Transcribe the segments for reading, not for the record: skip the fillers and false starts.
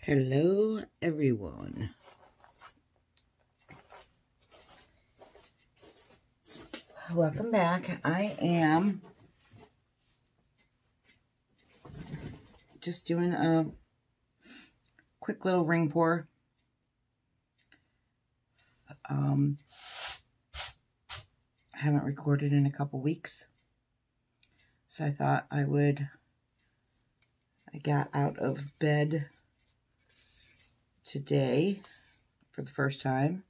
Hello everyone. Welcome back. I am just doing a quick little ring pour. I haven't recorded in a couple weeks, so I thought I got out of bed today for the first time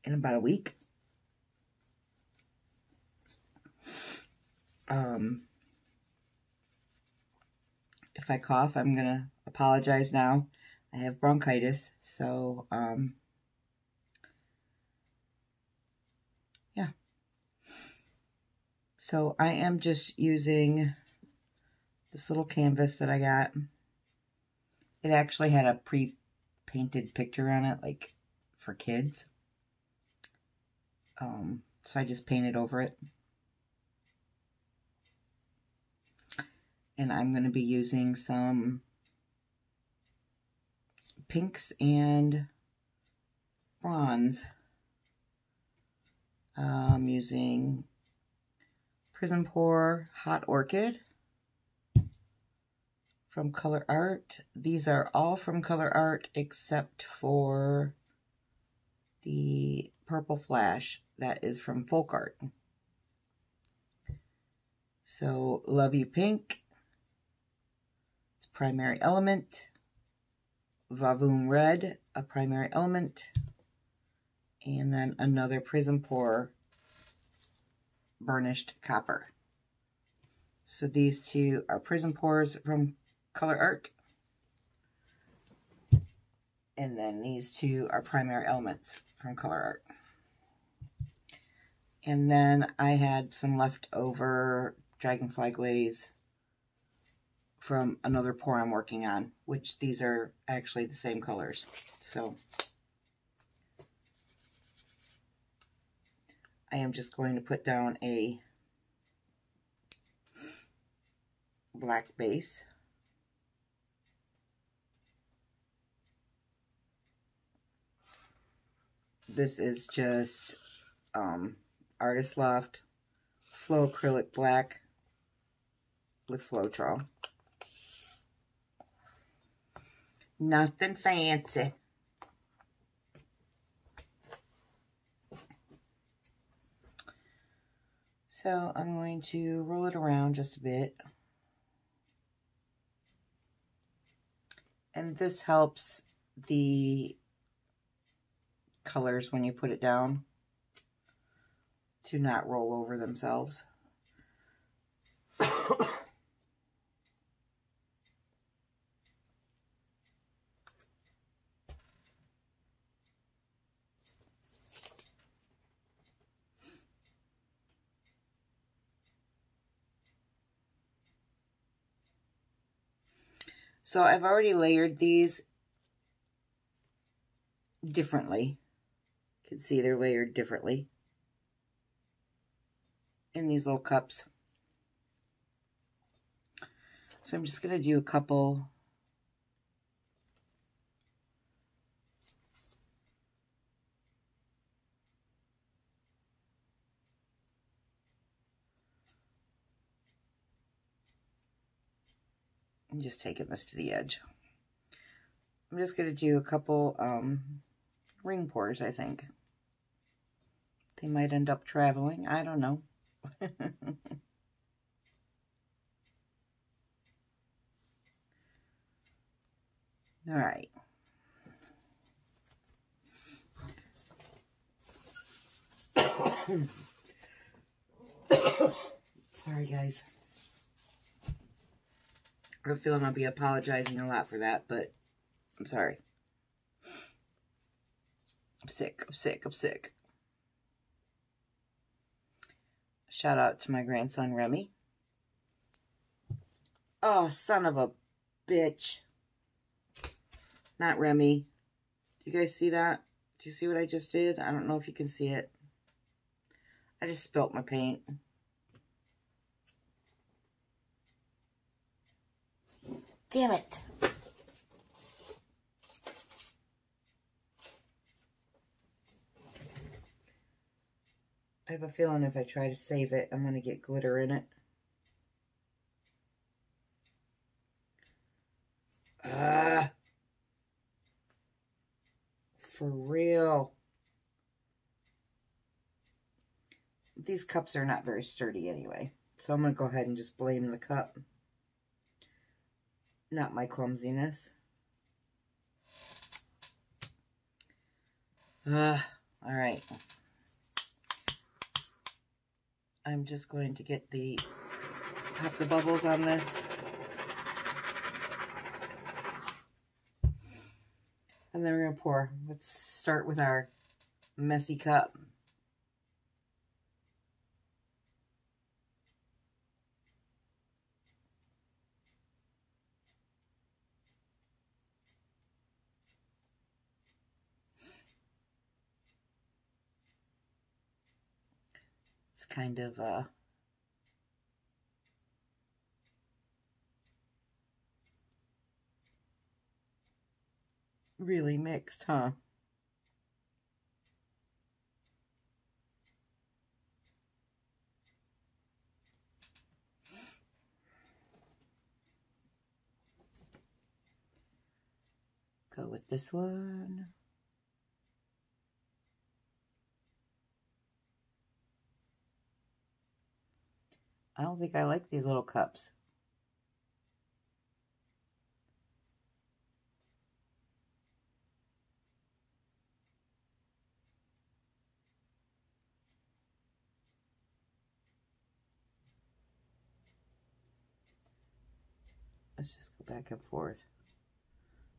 in about a week. If I cough, I'm gonna apologize now. I have bronchitis, so yeah. So I am just using this little canvas that I got. It actually had a pre-painted picture on it, like for kids. So I just painted over it. And I'm going to be using some pinks and bronze. I'm using Prism Pour Hot Orchid from COLOURARTE. These are all from COLOURARTE except for the Purple Flash that is from FOLKART. So, Love You Pink. It's primary element. VAVOOM Red, a primary element. And then another Prism Pour Burnished Copper. So these two are Prism Pours from COLOURARTE. And then these two are primary elements from COLOURARTE. And then I had some leftover Dragonfly glaze from another pour I'm working on, which these are actually the same colors. So I am just going to put down a black base. This is just Artist Loft Flow Acrylic Black with Floetrol. Nothing fancy. So I'm going to roll it around just a bit. And this helps the colors when you put it down to not roll over themselves. So I've already layered these differently. You can see they're layered differently in these little cups. So I'm just going to do a couple I'm just taking this to the edge. I'm just going to do a couple ring pours, I think. They might end up traveling. I don't know. All right. Sorry, guys. I have a feeling I'll be apologizing a lot for that, but I'm sorry. I'm sick. I'm sick. I'm sick. Shout out to my grandson, Remy. Oh, son of a bitch. Not Remy. Do you guys see that? Do you see what I just did? I don't know if you can see it. I just spilt my paint. Damn it. I have a feeling if I try to save it, I'm going to get glitter in it. For real. These cups are not very sturdy anyway. So I'm going to go ahead and just blame the cup. Not my clumsiness. All right. I'm just going to get pop the bubbles on this. And then we're going to pour. Let's start with our messy cup. It's kind of really mixed, huh? Go with this one. I don't think I like these little cups. Let's just go back and forth.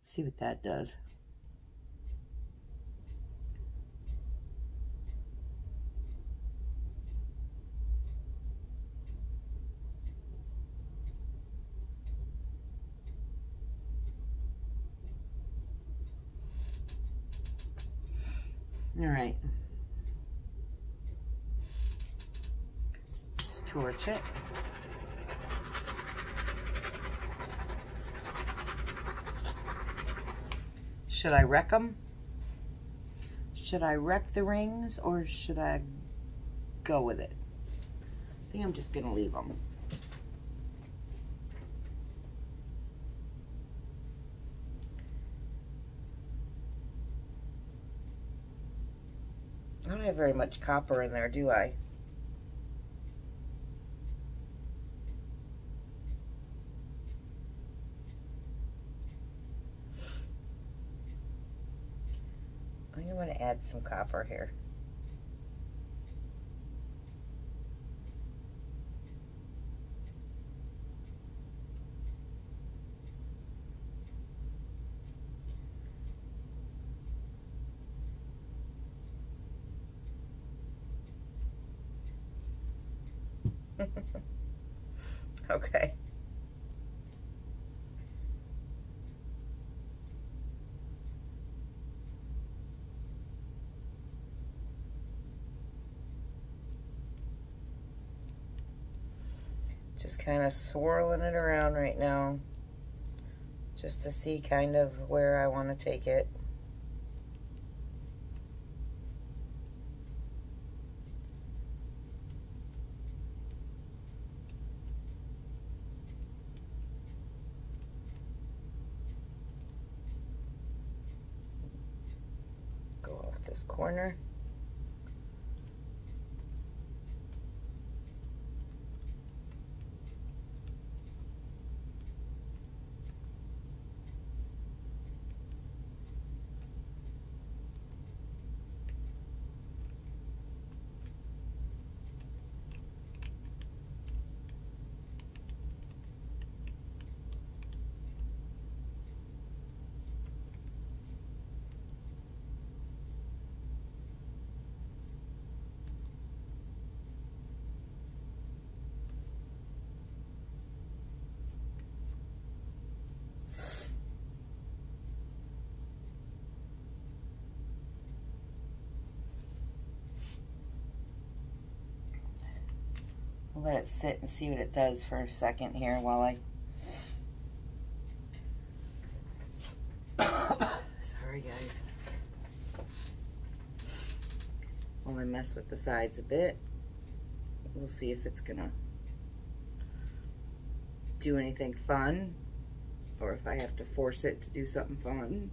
See what that does. All right. Let's torch it. Should I wreck them? Should I wreck the rings or should I go with it? I think I'm just gonna leave them. I don't have very much copper in there, do I? I think I'm going to add some copper here. Okay. Just kind of swirling it around right now, just to see kind of where I want to take it. Go off this corner. Let it sit and see what it does for a second here while I sorry guys, while I mess with the sides a bit. We'll see if it's gonna do anything fun, or if I have to force it to do something fun.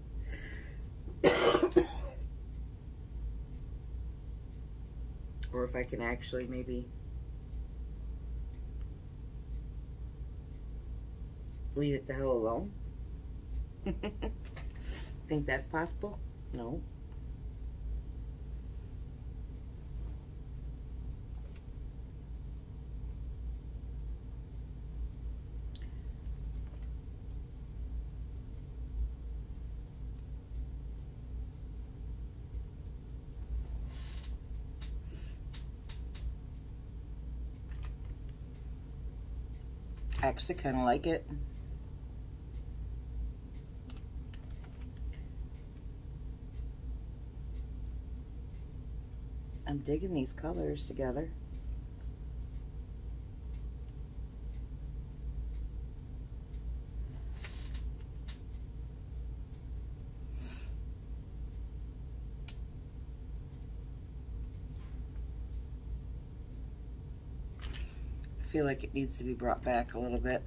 Or if I can actually maybe leave it the hell alone. Think that's possible? No. I actually kind of like it. I'm digging these colors together. I feel like it needs to be brought back a little bit.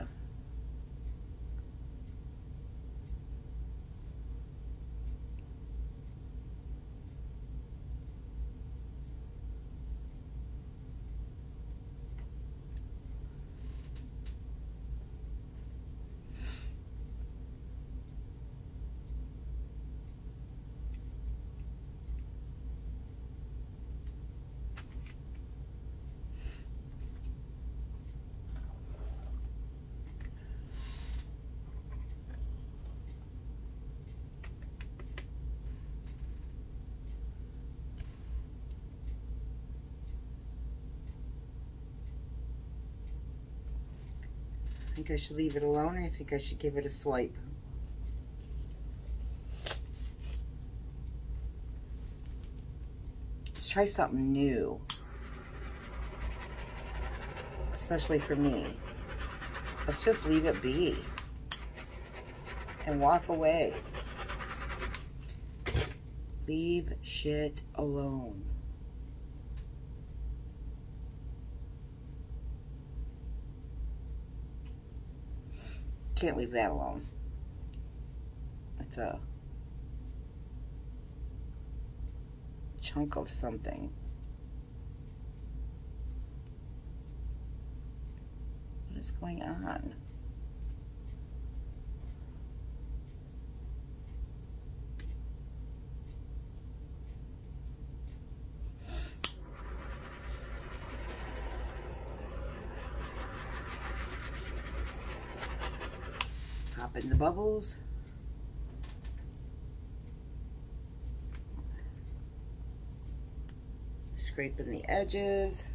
I think I should leave it alone, or I think I should give it a swipe. Let's try something new. Especially for me. Let's just leave it be. And walk away. Leave shit alone. Can't leave that alone. It's a chunk of something. What is going on? Pop in the bubbles. Scraping the edges.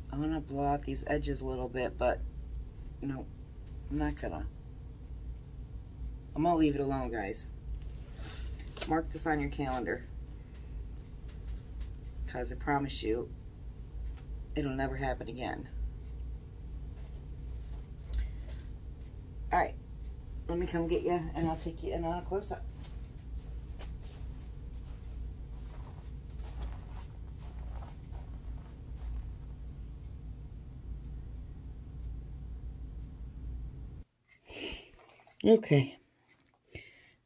I'm gonna blow out these edges a little bit, but no, I'm not gonna. I'm gonna leave it alone, guys. Mark this on your calendar, because I promise you, it'll never happen again. All right, let me come get you, and I'll take you in on a close-up. Okay,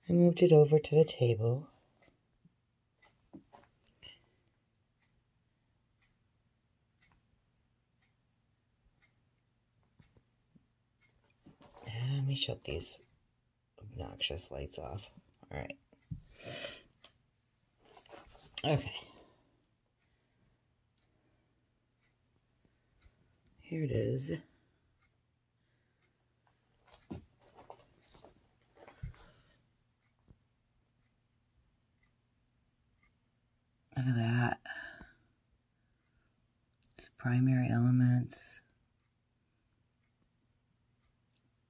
I moved it over to the table. And let me shut these obnoxious lights off. All right. Okay. Here it is. Look at that. It's primary elements.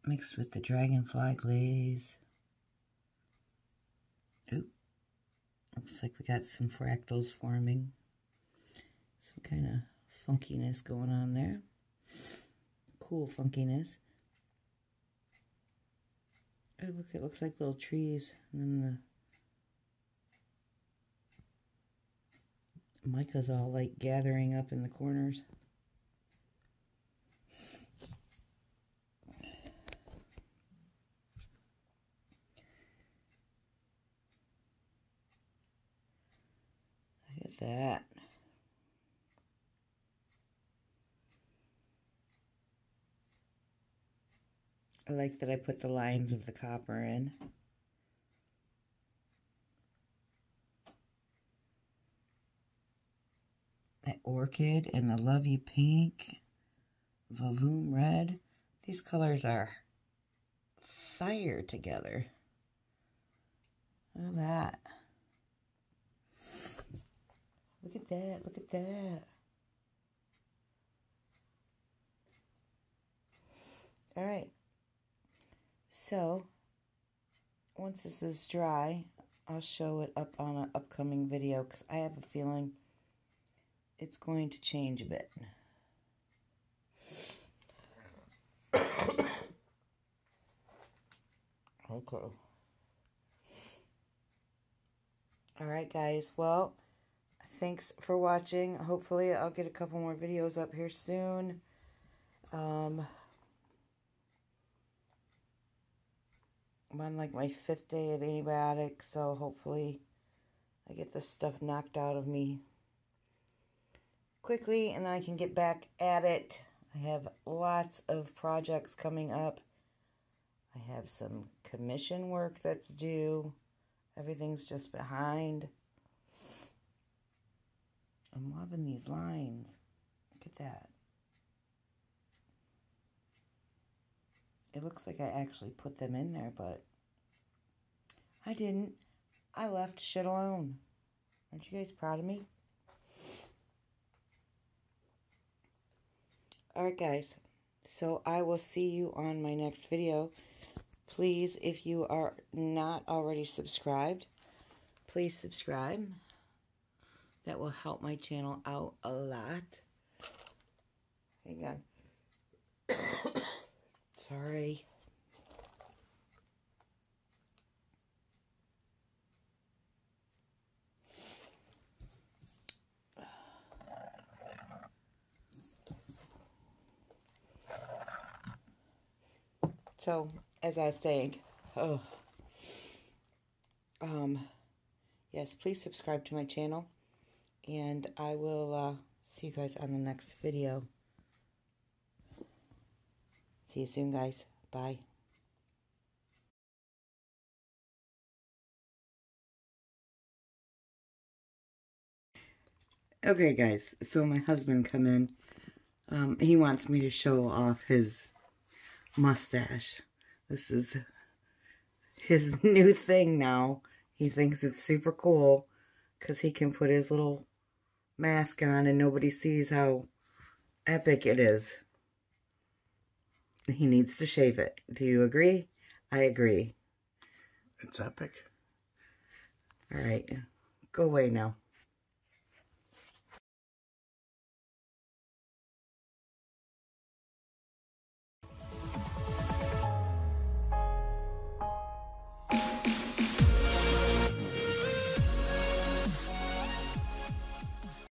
mixed with the Dragonfly glaze. Oop. Looks like we got some fractals forming. Some kind of funkiness going on there. Cool funkiness. Oh, look, it looks like little trees. And then the mica's all like gathering up in the corners. Look at that. I like that I put the lines of the copper in. That orchid and the Love You pink, VAVOOM red. These colors are fire together. Look at that. Look at that. Look at that. All right. So, once this is dry, I'll show it up on an upcoming video because I have a feeling it's going to change a bit. Okay. Alright guys, well, thanks for watching. Hopefully I'll get a couple more videos up here soon. I'm on like my 5th day of antibiotics, so hopefully I get this stuff knocked out of me quickly and then I can get back at it. I have lots of projects coming up. I have some commission work that's due. Everything's just behind. I'm loving these lines. Look at that. It looks like I actually put them in there, but I didn't. I left shit alone. Aren't you guys proud of me? Alright guys, so I will see you on my next video. Please, if you are not already subscribed, please subscribe. That will help my channel out a lot. Hang on. Sorry. So, as I was saying, yes, please subscribe to my channel, and I will see you guys on the next video. See you soon, guys. Bye. Okay, guys, so my husband come in. He wants me to show off his mustache. This is his new thing now. He thinks it's super cool because he can put his little mask on and nobody sees how epic it is. He needs to shave it. Do you agree? I agree. It's epic. All right. Go away now.